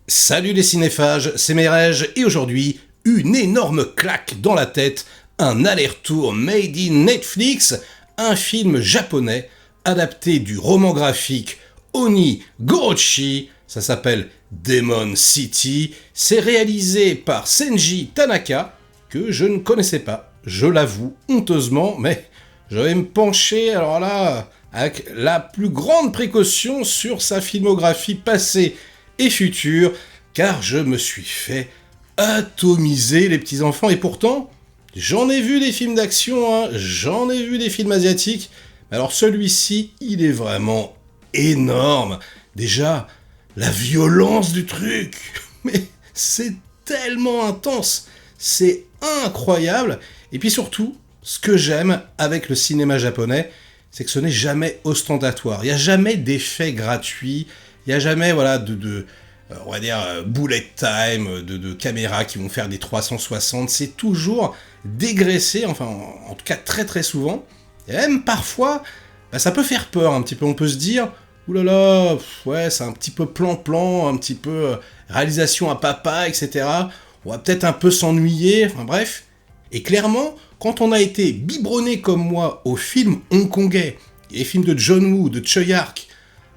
Salut les cinéphages, c'est Merej et aujourd'hui, une énorme claque dans la tête, un aller-retour made in Netflix, un film japonais adapté du roman graphique Oni Gorochi, ça s'appelle Demon City, c'est réalisé par Senji Tanaka, que je ne connaissais pas, je l'avoue honteusement, mais je vais me pencher alors là avec la plus grande précaution sur sa filmographie passée et future, car je me suis fait atomiser les petits enfants, et pourtant, j'en ai vu des films d'action, hein, j'en ai vu des films asiatiques, mais alors celui-ci, il est vraiment énorme. Déjà, la violence du truc, mais c'est tellement intense, c'est incroyable, et puis surtout, ce que j'aime avec le cinéma japonais, c'est que ce n'est jamais ostentatoire, il n'y a jamais d'effets gratuits, il n'y a jamais, voilà, on va dire, bullet time, de caméras qui vont faire des 360, c'est toujours dégraissé, enfin, en tout cas très très souvent, et même parfois, ça peut faire peur un petit peu, on peut se dire, oulala, ouais, c'est un petit peu plan-plan, un petit peu réalisation à papa, etc., on va peut-être un peu s'ennuyer, enfin bref, et clairement, quand on a été biberonné comme moi aux films hongkongais, et les films de John Woo, de Choi Ark,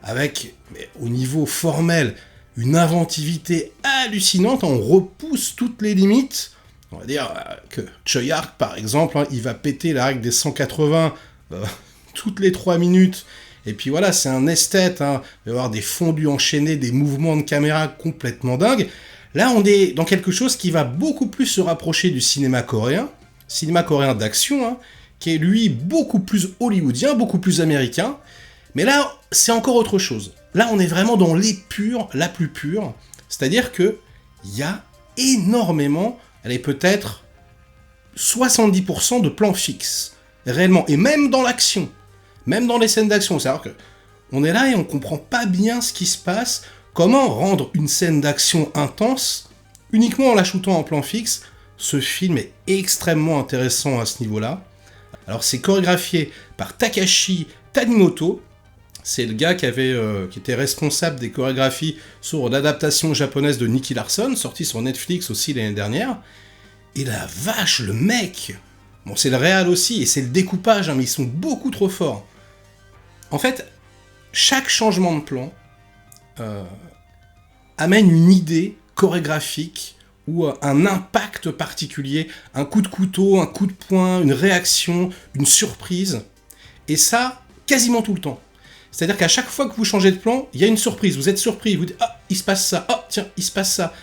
avec, au niveau formel, une inventivité hallucinante, on repousse toutes les limites. On va dire que Choi Ark, par exemple, il va péter la règle des 180 toutes les 3 minutes. Et puis voilà, c'est un esthète, il va y avoir des fondus enchaînés, des mouvements de caméra complètement dingues. Là, on est dans quelque chose qui va beaucoup plus se rapprocher du cinéma coréen d'action, qui est lui beaucoup plus hollywoodien, beaucoup plus américain. Mais là, c'est encore autre chose. Là, on est vraiment dans l'épure, la plus pure. C'est-à-dire que il y a énormément, elle est peut-être 70% de plans fixes, réellement. Et même dans l'action, même dans les scènes d'action. C'est-à-dire que on est là et on comprend pas bien ce qui se passe. Comment rendre une scène d'action intense uniquement en la shootant en plan fixe? Ce film est extrêmement intéressant à ce niveau-là. Alors, c'est chorégraphié par Takashi Tanimoto. C'est le gars qui était responsable des chorégraphies sur l'adaptation japonaise de Nicky Larson, sortie sur Netflix aussi l'année dernière. Et la vache, le mec! Bon, c'est le réal aussi, et c'est le découpage, mais ils sont beaucoup trop forts. En fait, chaque changement de plan amène une idée chorégraphique ou un impact particulier, un coup de couteau, un coup de poing, une réaction, une surprise. Et ça, quasiment tout le temps. C'est-à-dire qu'à chaque fois que vous changez de plan, il y a une surprise. Vous êtes surpris, vous dites « Ah, il se passe ça. Ah, tiens, il se passe ça. »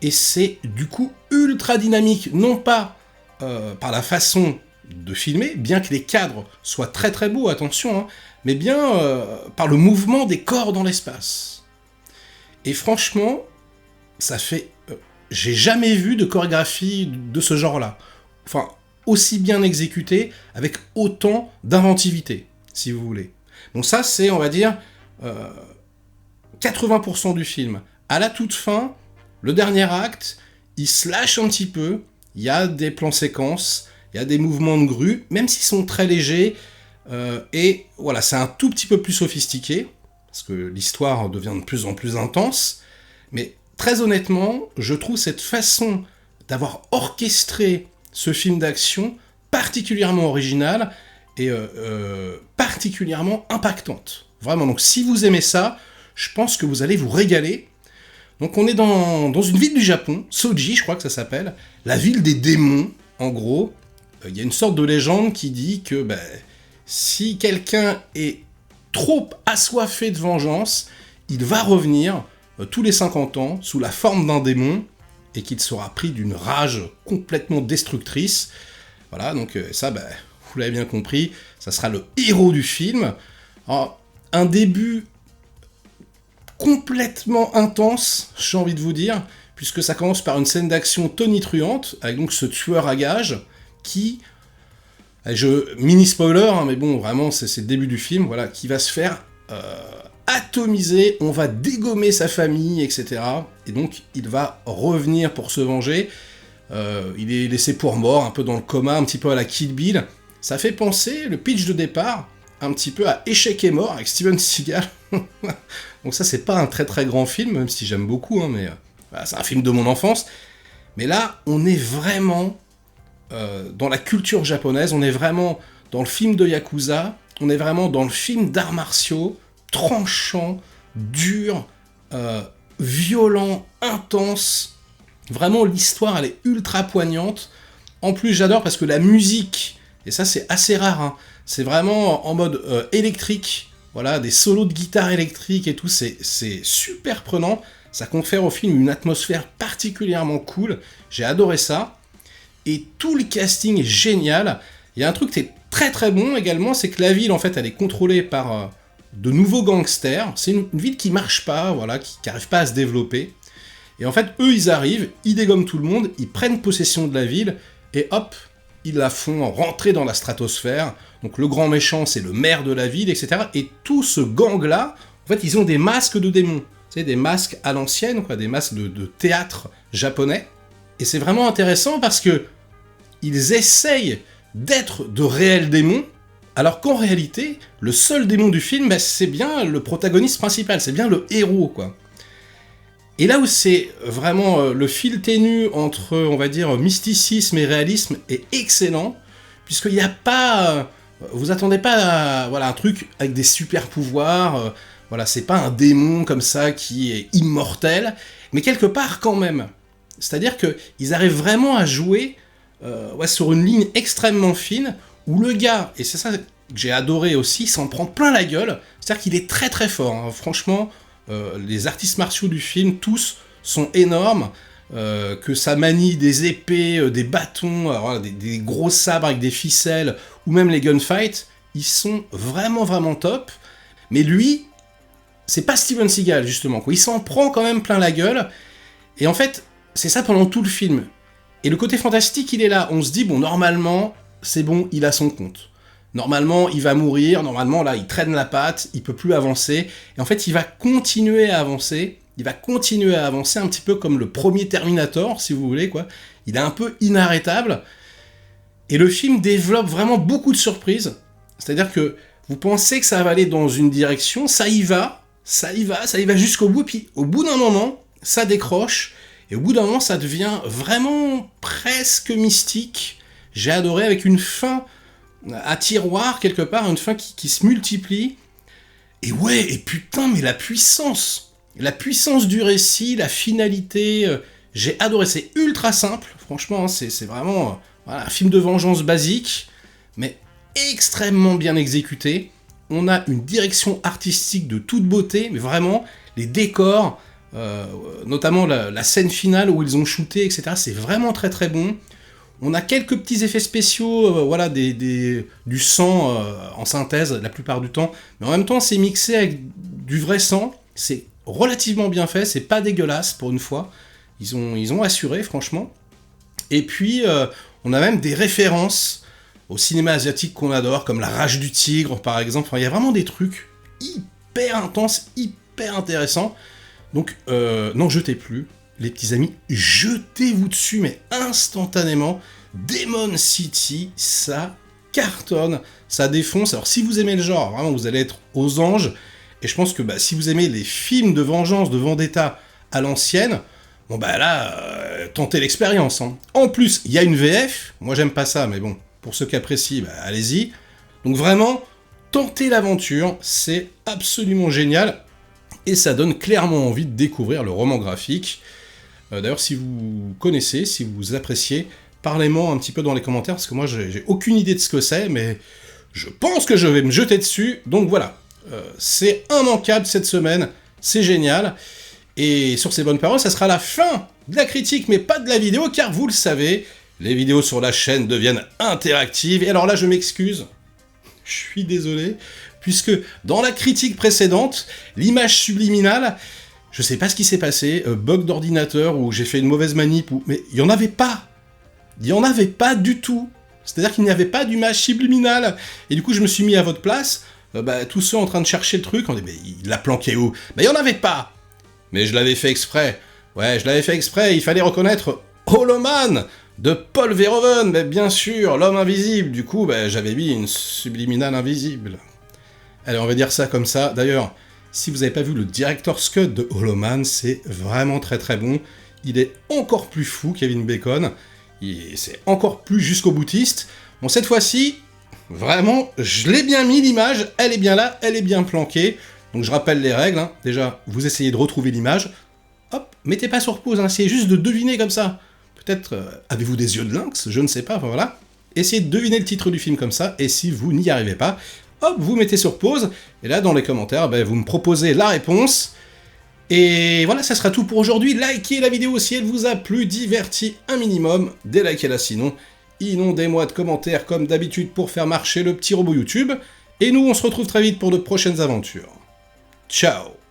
Et c'est du coup ultra dynamique, non pas par la façon de filmer, bien que les cadres soient très très beaux, attention, mais bien par le mouvement des corps dans l'espace. Et franchement, ça fait... j'ai jamais vu de chorégraphie de ce genre-là. Enfin, aussi bien exécutée, avec autant d'inventivité, si vous voulez. Donc ça, c'est, on va dire, 80% du film. À la toute fin, le dernier acte, il se lâche un petit peu, il y a des plans séquences, il y a des mouvements de grue, même s'ils sont très légers, et voilà, c'est un tout petit peu plus sophistiqué, parce que l'histoire devient de plus en plus intense, mais très honnêtement, je trouve cette façon d'avoir orchestré ce film d'action particulièrement originale, et particulièrement impactante. Vraiment, donc si vous aimez ça, je pense que vous allez vous régaler. Donc on est dans une ville du Japon, Soji, je crois que ça s'appelle, la ville des démons, en gros. Il y a une sorte de légende qui dit que si quelqu'un est trop assoiffé de vengeance, il va revenir tous les 50 ans sous la forme d'un démon, et qu'il sera pris d'une rage complètement destructrice. Voilà, donc ça, vous l'avez bien compris, ça sera le héros du film. Alors, un début complètement intense, j'ai envie de vous dire, puisque ça commence par une scène d'action tonitruante, avec donc ce tueur à gages, qui, mini spoiler, mais bon, vraiment, c'est le début du film, voilà, qui va se faire atomiser, on va dégommer sa famille, etc. Et donc, il va revenir pour se venger. Il est laissé pour mort, un peu dans le coma, un petit peu à la Kill Bill. Ça fait penser, le pitch de départ, un petit peu à Échec et mort avec Steven Seagal. Donc ça, c'est pas un très très grand film, même si j'aime beaucoup, mais voilà, c'est un film de mon enfance. Mais là, on est vraiment dans la culture japonaise, on est vraiment dans le film de Yakuza, on est vraiment dans le film d'arts martiaux, tranchant, dur, violent, intense. Vraiment, l'histoire, elle est ultra poignante. En plus, j'adore parce que la musique, et ça c'est assez rare, hein, c'est vraiment en mode électrique, voilà, des solos de guitare électrique et tout, c'est super prenant. Ça confère au film une atmosphère particulièrement cool. J'ai adoré ça. Et tout le casting est génial. Il y a un truc qui est très très bon également, c'est que la ville, en fait, elle est contrôlée par de nouveaux gangsters. C'est une ville qui marche pas, voilà, qui n'arrive pas à se développer. Et en fait, eux, ils arrivent, ils dégomment tout le monde, ils prennent possession de la ville, et hop, ils la font rentrer dans la stratosphère. Donc le grand méchant, c'est le maire de la ville, etc. Et tout ce gang-là, en fait, ils ont des masques de démons. Tu sais, des masques à l'ancienne, quoi, des masques de théâtre japonais. Et c'est vraiment intéressant parce que ils essayent d'être de réels démons, alors qu'en réalité, le seul démon du film, bah, c'est bien le protagoniste principal, c'est bien le héros, quoi. Et là où c'est vraiment le fil ténu entre, on va dire, mysticisme et réalisme est excellent, puisqu'il n'y a pas... vous attendez pas à voilà, un truc avec des super pouvoirs, voilà, c'est pas un démon comme ça qui est immortel, mais quelque part quand même. C'est-à-dire qu'ils arrivent vraiment à jouer ouais, sur une ligne extrêmement fine, où le gars, et c'est ça que j'ai adoré aussi, s'en prend plein la gueule, c'est-à-dire qu'il est très très fort, hein. Franchement, les artistes martiaux du film, tous, sont énormes, que ça manie des épées, des bâtons, alors, des gros sabres avec des ficelles, ou même les gunfights, ils sont vraiment vraiment top, mais lui, c'est pas Steven Seagal justement, quoi. Il s'en prend quand même plein la gueule, et en fait, c'est ça pendant tout le film. Et le côté fantastique, il est là. On se dit, bon, normalement, c'est bon, il a son compte. Normalement, il va mourir. Normalement, là, il traîne la patte, il peut plus avancer. Et en fait, il va continuer à avancer. Il va continuer à avancer un petit peu comme le premier Terminator, si vous voulez, quoi. Il est un peu inarrêtable. Et le film développe vraiment beaucoup de surprises. C'est-à-dire que vous pensez que ça va aller dans une direction, ça y va jusqu'au bout. Puis, au bout d'un moment, ça décroche. Et au bout d'un moment, ça devient vraiment presque mystique. J'ai adoré, avec une fin à tiroir, quelque part, une fin qui se multiplie. Et ouais, et putain, mais la puissance du récit, la finalité, j'ai adoré. C'est ultra simple, franchement, hein, c'est vraiment voilà, un film de vengeance basique, mais extrêmement bien exécuté. On a une direction artistique de toute beauté, mais vraiment, les décors... notamment la scène finale où ils ont shooté, etc. C'est vraiment très très bon. On a quelques petits effets spéciaux, voilà, du sang en synthèse la plupart du temps, mais en même temps c'est mixé avec du vrai sang. C'est relativement bien fait, c'est pas dégueulasse pour une fois. Ils ont assuré, franchement. Et puis on a même des références au cinéma asiatique qu'on adore, comme La Rage du Tigre par exemple. Enfin, il y a vraiment des trucs hyper intenses, hyper intéressants. Donc, n'en jetez plus, les petits amis, jetez-vous dessus, mais instantanément. Demon City, ça cartonne, ça défonce. Alors, si vous aimez le genre, vraiment, vous allez être aux anges. Et je pense que bah, si vous aimez les films de vengeance, de vendetta à l'ancienne, bon bah là, tentez l'expérience. Hein. En plus, il y a une VF, moi j'aime pas ça, mais bon, pour ceux qui apprécient, bah, allez-y. Donc vraiment, tentez l'aventure, c'est absolument génial. Et ça donne clairement envie de découvrir le roman graphique. D'ailleurs, si vous connaissez, si vous appréciez, parlez-moi un petit peu dans les commentaires, parce que moi, j'ai aucune idée de ce que c'est, mais je pense que je vais me jeter dessus. Donc voilà, c'est immanquable cette semaine, c'est génial. Et sur ces bonnes paroles, ça sera la fin de la critique, mais pas de la vidéo, car vous le savez, les vidéos sur la chaîne deviennent interactives. Et alors là, je m'excuse, je suis désolé, puisque dans la critique précédente, l'image subliminale, je sais pas ce qui s'est passé, bug d'ordinateur, ou j'ai fait une mauvaise manip, mais il y en avait pas. Il y en avait pas du tout. C'est-à-dire qu'il n'y avait pas d'image subliminale. Et du coup, je me suis mis à votre place, tous ceux en train de chercher le truc, on dit, mais il l'a planqué où? Mais il y en avait pas. Mais je l'avais fait exprès. Ouais, je l'avais fait exprès, il fallait reconnaître Hollow Man de Paul Verhoeven, mais bien sûr, l'homme invisible. Du coup, j'avais mis une subliminale invisible. Allez, on va dire ça comme ça. D'ailleurs, Si vous n'avez pas vu le Director's Cut de Hollow Man, c'est vraiment très très bon. Il est encore plus fou, Kevin Bacon. C'est encore plus jusqu'au boutiste. Bon, cette fois-ci, vraiment, je l'ai bien mis l'image, elle est bien là, elle est bien planquée. Donc je rappelle les règles, hein. Déjà, vous essayez de retrouver l'image. Hop, mettez pas sur pause, hein. Essayez juste de deviner comme ça. Peut-être avez-vous des yeux de lynx, je ne sais pas, enfin voilà. Essayez de deviner le titre du film comme ça, et si vous n'y arrivez pas, hop, vous mettez sur pause, et là dans les commentaires, vous me proposez la réponse. Et voilà, ça sera tout pour aujourd'hui. Likez la vidéo si elle vous a plu, diverti un minimum, délikez-la sinon. Inondez-moi de commentaires comme d'habitude pour faire marcher le petit robot YouTube. Et nous, on se retrouve très vite pour de prochaines aventures. Ciao!